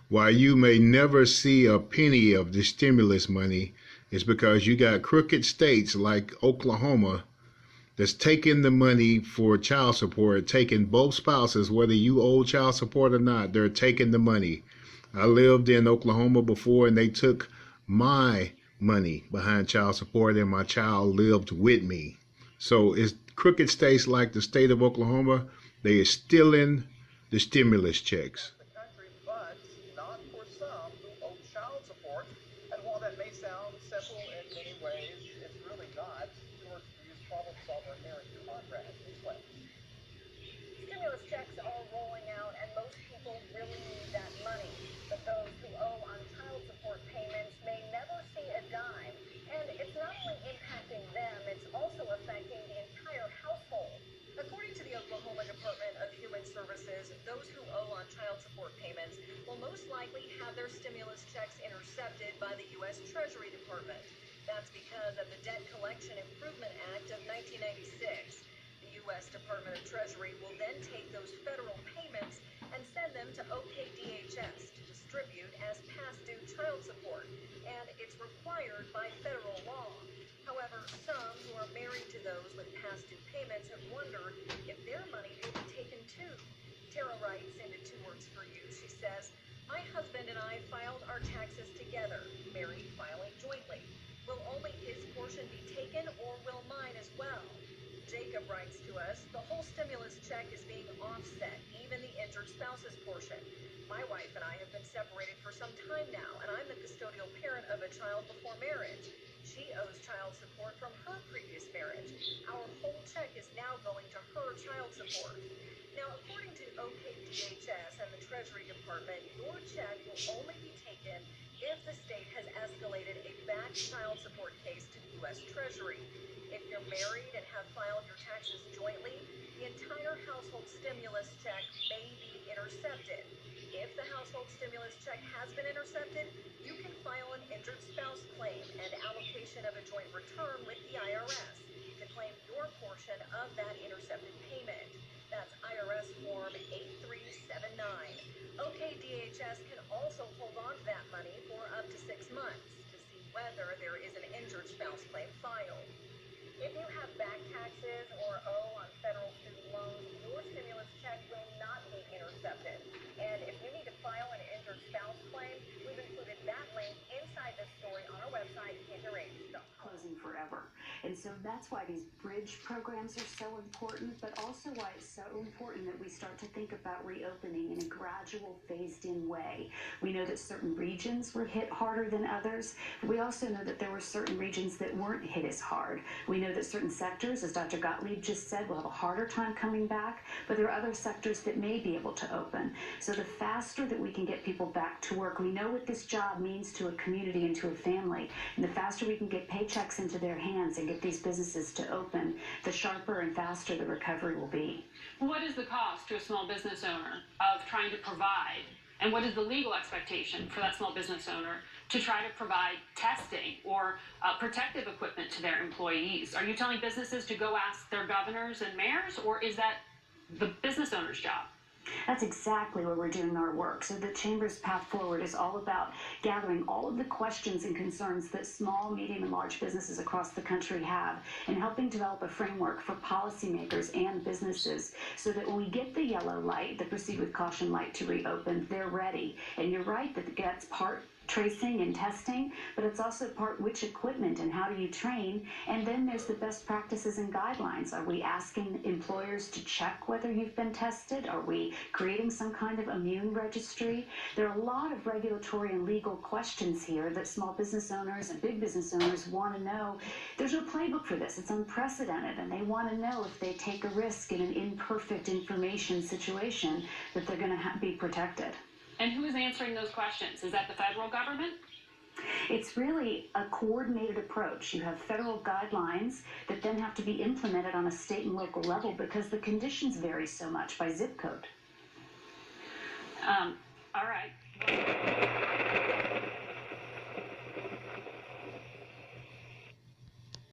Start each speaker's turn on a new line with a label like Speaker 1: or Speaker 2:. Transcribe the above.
Speaker 1: Why you may never see a penny of the stimulus money is because you got crooked states like Oklahoma that's taking the money for child support, taking both spouses, whether you owe child support or not, they're taking the money. I lived in Oklahoma before and they took my money behind child support and my child lived with me. So it's crooked states like the state of Oklahoma, they are stealing the stimulus checks.
Speaker 2: The country, but not for some who owe child support. And while that may sound simple in many ways, it's really not. George Hughes, problem solver Eric Conrad, explains.
Speaker 3: Stimulus checks are rolling out, and most people really need that money. But those who owe on child support payments may never see a dime. And it's not only impacting them, it's also affecting the entire household. According to the Oklahoma Department of Human Services, those who owe on child support payments will most likely have their stimulus checks intercepted by the U.S. Treasury Department. That's because of the Debt Collection Improvement Act of 1996. The U.S. Department of Treasury will then take those federal payments and send them to OKDHS to distribute as past due child support, and it's required by federal law. However, some who are married to those with past due payments have wondered if their money will be taken too. Tara writes into Two Words for You. She says, "My husband and I filed our taxes together, married filing jointly. Will only his portion be taken, or will mine as well?" Jacob writes to us, "The whole stimulus check is being offset, even the injured spouse's portion. My wife and I have been separated for some time now, and I'm the custodial parent of a child before marriage. She owes child support from her previous marriage. Our whole check is now going to her child support." Now, according to OKDHS and the Treasury Department, your check will only be taken if the state has escalated a back child support case to the U.S. Treasury. If you're married and have filed your taxes jointly, the entire household stimulus check may be intercepted. If the household stimulus check has been intercepted, you can file an injured spouse claim and allocation of a joint return with the IRS to claim your portion of that intercepted payment. That's IRS Form 8379. OKDHS can also hold on to that money for up to 6 months to see whether there is an injured spouse claim filed. If you have back taxes or owe on federal student loans, your stimulus check will not be intercepted. And if you need to file an injured spouse claim, we've included that link inside this story on our website, KendaRace.com.
Speaker 4: Closing forever. And so that's why these bridge programs are so important, but also why it's so important that we start to think about reopening in a gradual, phased-in way. We know that certain regions were hit harder than others. We also know that there were certain regions that weren't hit as hard. We know that certain sectors, as Dr. Gottlieb just said, will have a harder time coming back, but there are other sectors that may be able to open. So the faster that we can get people back to work, we know what this job means to a community and to a family, and the faster we can get paychecks into their hands and get these businesses to open, the sharper and faster the recovery will be.
Speaker 5: What is the cost to a small business owner of trying to provide, and what is the legal expectation for that small business owner to try to provide testing or protective equipment to their employees? Are you telling businesses to go ask their governors and mayors, or is that the business owner's job?
Speaker 4: That's exactly where we're doing our work. So the Chamber's Path Forward is all about gathering all of the questions and concerns that small, medium, and large businesses across the country have and helping develop a framework for policymakers and businesses so that when we get the yellow light, the proceed with caution light to reopen, they're ready. And you're right that that's part tracing and testing, but it's also part which equipment and how do you train, and then there's the best practices and guidelines. Are we asking employers to check whether you've been tested? Are we creating some kind of immune registry? There are a lot of regulatory and legal questions here that small business owners and big business owners want to know. There's no playbook for this. It's unprecedented, and they want to know if they take a risk in an imperfect information situation that they're going to be protected.
Speaker 5: And who is answering those questions? Is that the federal government?
Speaker 4: It's really a coordinated approach. You have federal guidelines that then have to be implemented on a state and local level because the conditions vary so much by zip code.
Speaker 5: All right.